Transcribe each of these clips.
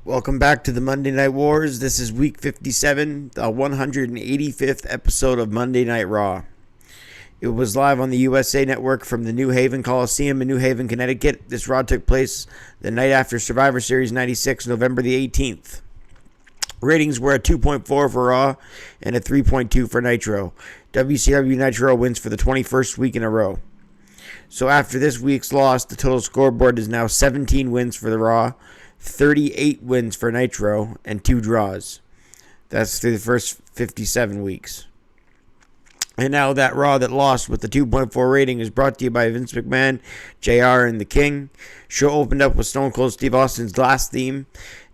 Welcome back to the Monday Night Wars. This is week 57, the 185th episode of Monday Night Raw. It was live on the USA Network from the New Haven Coliseum in New Haven, Connecticut. This Raw took place the night after Survivor Series 96, November the 18th. Ratings were at 2.4 for Raw and a 3.2 for Nitro. WCW Nitro wins for the 21st week in a row. So after this week's loss, the total scoreboard is now 17 wins for the Raw, 38 wins for Nitro, and 2 draws. That's through the first 57 weeks. And now that Raw that lost with the 2.4 rating is brought to you by Vince McMahon, JR, and The King. Show opened up with Stone Cold Steve Austin's glass theme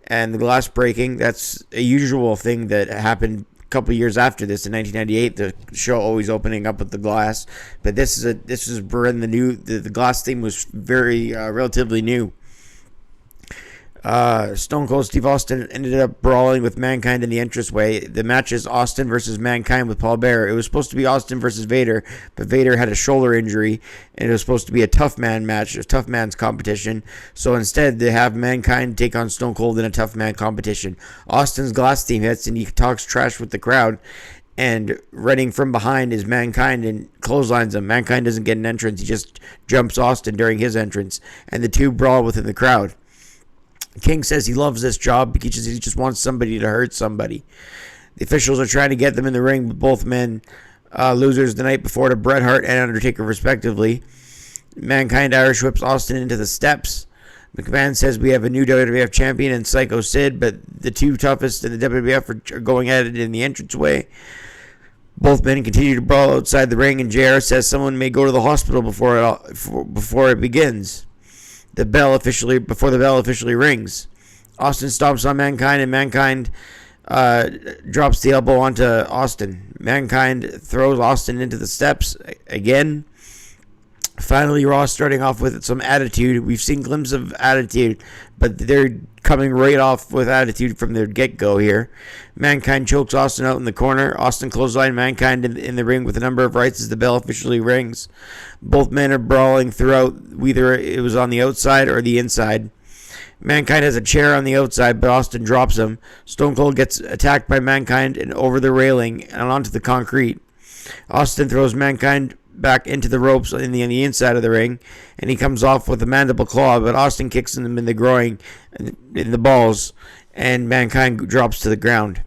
and the glass breaking. That's a usual thing that happened a couple years after this in 1998. The show always opening up with the glass, but this is brand new. The glass theme was very relatively new. Stone Cold Steve Austin ended up brawling with Mankind in the entranceway. The match is Austin versus Mankind with Paul Bearer. It was supposed to be Austin versus Vader, but Vader had a shoulder injury, and it was supposed to be a tough man match, a tough man's competition. So instead, they have Mankind take on Stone Cold in a tough man competition. Austin's glass theme hits, and he talks trash with the crowd. And running from behind is Mankind and clotheslines him. Mankind doesn't get an entrance. He just jumps Austin during his entrance, and the two brawl within the crowd. King says he loves this job because he just wants somebody to hurt somebody. The officials are trying to get them in the ring, but both men losers the night before to Bret Hart and Undertaker, respectively. Mankind Irish whips Austin into the steps. McMahon says we have a new WWF champion in Sycho Sid, but the two toughest in the WWF are going at it in the entranceway. Both men continue to brawl outside the ring, and JR says someone may go to the hospital before it begins. Before the bell officially rings. Austin stomps on Mankind, and Mankind drops the elbow onto Austin. Mankind throws Austin into the steps again. Finally, Raw starting off with some attitude. We've seen glimpses of attitude, but they're coming right off with attitude from their get-go here. Mankind chokes Austin out in the corner. Austin clothesline Mankind in the ring with a number of rights as the bell officially rings. Both men are brawling throughout, whether it was on the outside or the inside. Mankind has a chair on the outside, but Austin drops him. Stone Cold gets attacked by Mankind and over the railing and onto the concrete. Austin throws Mankind back into the ropes on the inside of the ring, and he comes off with a mandible claw, but Austin kicks him in the groin, in the balls, and Mankind drops to the ground.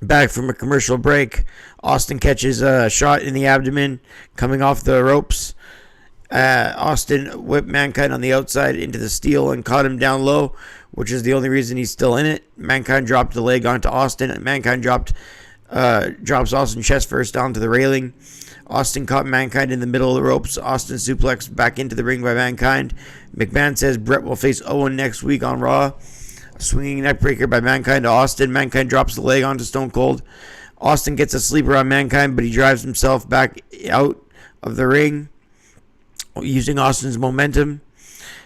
Back from a commercial break, Austin catches a shot in the abdomen coming off the ropes. Austin whipped Mankind on the outside into the steel and caught him down low, which is the only reason he's still in it. Mankind dropped the leg onto Austin, and Mankind drops Austin chest first onto the railing. Austin caught Mankind in the middle of the ropes. Austin suplexed back into the ring by Mankind. McMahon says Bret will face Owen next week on Raw. A swinging neckbreaker by Mankind to Austin. Mankind drops the leg onto Stone Cold. Austin gets a sleeper on Mankind, but he drives himself back out of the ring using Austin's momentum.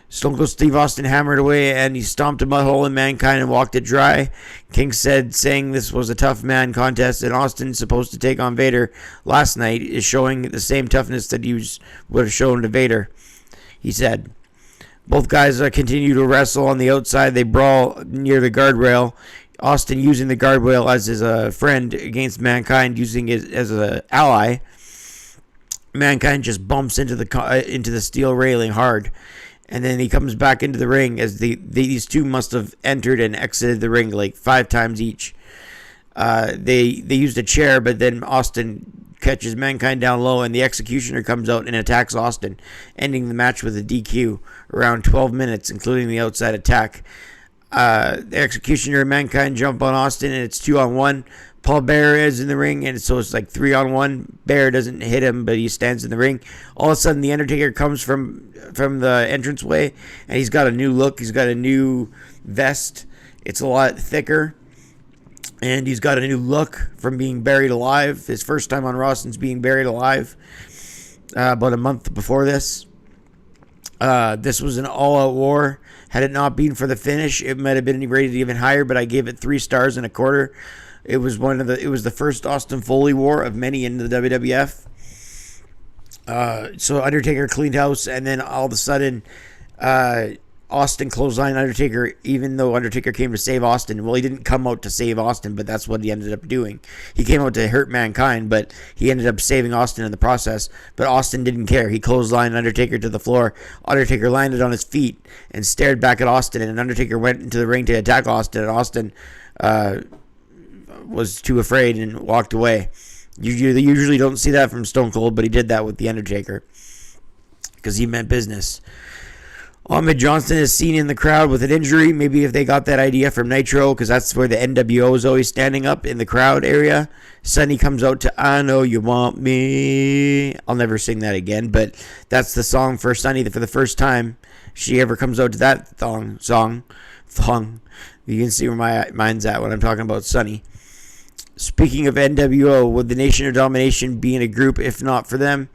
Stone Cold Steve Austin hammered away, and he stomped a mud hole in Mankind and walked it dry. King saying this was a tough man contest, and Austin, supposed to take on Vader last night, is showing the same toughness that he would have shown to Vader, he said. Both guys continue to wrestle on the outside. They brawl near the guardrail. Austin using the guardrail as his friend against Mankind, using it as an ally. Mankind just bumps into the steel railing hard. And then he comes back into the ring as these two must have entered and exited the ring like 5 times each. They used a chair, but then Austin catches Mankind down low, and the Executioner comes out and attacks Austin, ending the match with a DQ around 12 minutes, including the outside attack. The Executioner and Mankind jump on Austin, and it's 2-on-1. Paul Bearer is in the ring, and so it's like 3-on-1. Bearer doesn't hit him, but he stands in the ring. All of a sudden, the Undertaker comes from the entranceway, and he's got a new look. He's got a new vest. It's a lot thicker, and he's got a new look from being buried alive. His first time on Raw since being buried alive about a month before this. This was an all-out war. Had it not been for the finish, it might have been rated even higher, but I gave it 3 stars and a quarter. It was the first Austin Foley war of many in the WWF. So Undertaker cleaned house, and then all of a sudden, Austin clothesline Undertaker, even though Undertaker came to save Austin. Well, he didn't come out to save Austin, but that's what he ended up doing. He came out to hurt Mankind, but he ended up saving Austin in the process. But Austin didn't care. He clotheslined Undertaker to the floor. Undertaker landed on his feet and stared back at Austin, and Undertaker went into the ring to attack Austin, and Austin was too afraid and walked away. You usually don't see that from Stone Cold, but he did that with the Undertaker because he meant business. Ahmed Johnson is seen in the crowd with an injury. Maybe if they got that idea from Nitro, because that's where the NWO is always standing up in the crowd area. Sonny comes out to I Know You Want Me. I'll never sing that again, but that's the song for Sonny for the first time she ever comes out to that song. You can see where my mind's at when I'm talking about Sonny. Speaking of NWO, would the Nation of Domination be in a group if not for them?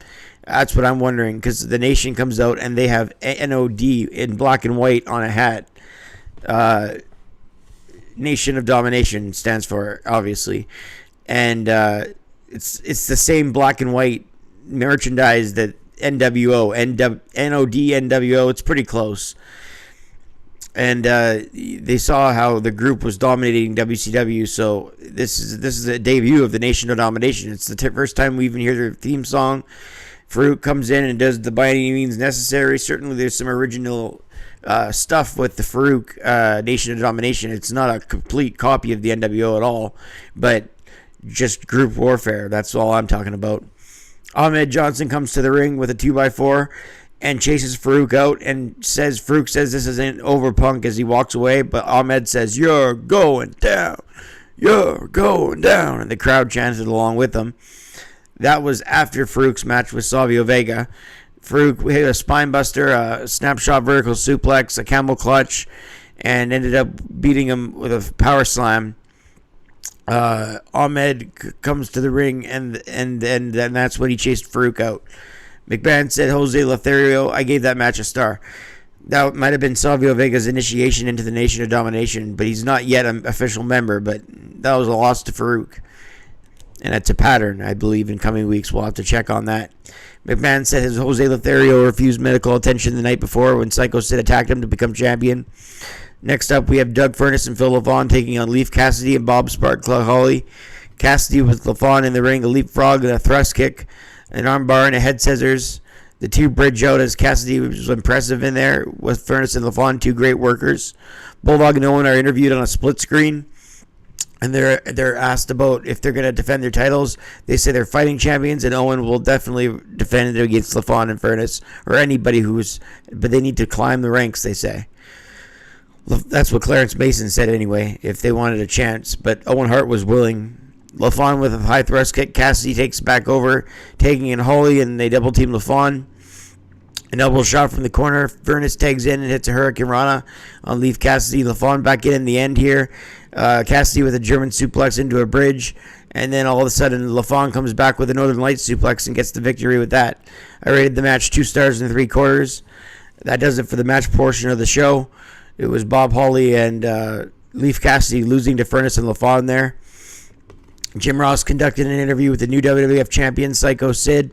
That's what I'm wondering, because the Nation comes out and they have NOD in black and white on a hat. Nation of Domination stands for, obviously. And it's the same black and white merchandise that NWO, NOD, NWO, it's pretty close. And they saw how the group was dominating WCW, so this is a debut of the Nation of Domination. It's the first time we even hear their theme song. Farouk comes in and does the by any means necessary. Certainly there's some original stuff with the Farouk Nation of Domination. It's not a complete copy of the NWO at all, but just group warfare. That's all I'm talking about. Ahmed Johnson comes to the ring with a 2x4 and chases Farouk out and Farouk says this isn't over, Punk, as he walks away, but Ahmed says, "You're going down. You're going down." And the crowd chanted along with him. That was after Farouk's match with Savio Vega. Farouk hit a spine buster, a snapshot vertical suplex, a camel clutch, and ended up beating him with a power slam. Ahmed comes to the ring, and then that's when he chased Farouk out. McMahon said, "Jose Lothario, I gave that match a star." That might have been Savio Vega's initiation into the Nation of Domination, but he's not yet an official member, but that was a loss to Farouk. And it's a pattern, I believe, in coming weeks. We'll have to check on that. McMahon said his Jose Lothario refused medical attention the night before when Sycho Sid attacked him to become champion. Next up, we have Doug Furnas and Phil LaVon taking on Leaf Cassidy and Bob Spark Holly. Cassidy with LaVon in the ring, a leapfrog and a thrust kick, an armbar and a head scissors. The two bridge out as Cassidy was impressive in there with Furnas and LaVon, two great workers. Bulldog and Owen are interviewed on a split screen. And they're asked about if they're going to defend their titles. They say they're fighting champions, and Owen will definitely defend it against LaFon and Furnas or anybody but they need to climb the ranks, they say. That's what Clarence Mason said anyway, if they wanted a chance. But Owen Hart was willing. LaFon with a high thrust kick. Cassidy takes back over, taking in Holly, and they double team LaFon. An elbow shot from the corner. Furnas tags in and hits a Hurricane Rana on Leaf Cassidy. LaFon back in the end here. Cassidy with a German suplex into a bridge. And then all of a sudden, LaFon comes back with a Northern Lights suplex and gets the victory with that. I rated the match 2 stars and 3/4. That does it for the match portion of the show. It was Bob Holly and Leaf Cassidy losing to Furnas and LaFon there. Jim Ross conducted an interview with the new WWF champion, Sycho Sid,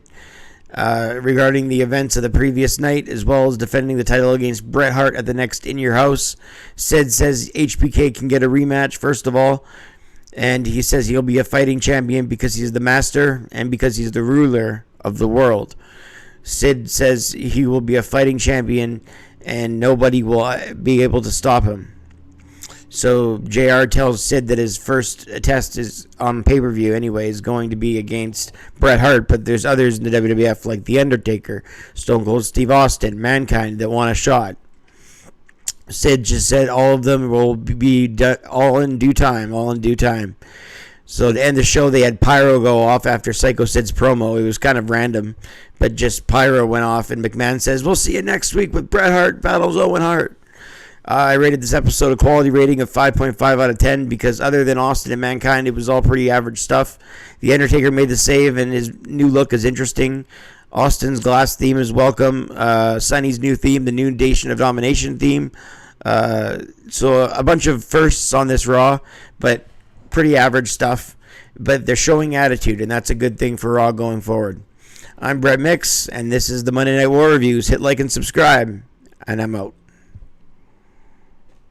regarding the events of the previous night, as well as defending the title against Bret Hart at the next In Your House. Sid says HBK can get a rematch, first of all, and he says he'll be a fighting champion because he's the master and because he's the ruler of the world. Sid says he will be a fighting champion and nobody will be able to stop him. So JR tells Sid that his first test is on pay-per-view anyway, is going to be against Bret Hart, but there's others in the WWF like The Undertaker, Stone Cold Steve Austin, Mankind that want a shot. Sid just said all of them will be done, all in due time. So to end the show, they had Pyro go off after Sycho Sid's promo. It was kind of random, but just Pyro went off, and McMahon says, "We'll see you next week with Bret Hart battles Owen Hart." I rated this episode a quality rating of 5.5 out of 10 because other than Austin and Mankind, it was all pretty average stuff. The Undertaker made the save, and his new look is interesting. Austin's glass theme is welcome. Sonny's new theme, the new Nation of Domination theme. So a bunch of firsts on this Raw, but pretty average stuff. But they're showing attitude, and that's a good thing for Raw going forward. I'm Bret Mix, and this is the Monday Night War Reviews. Hit like and subscribe, and I'm out.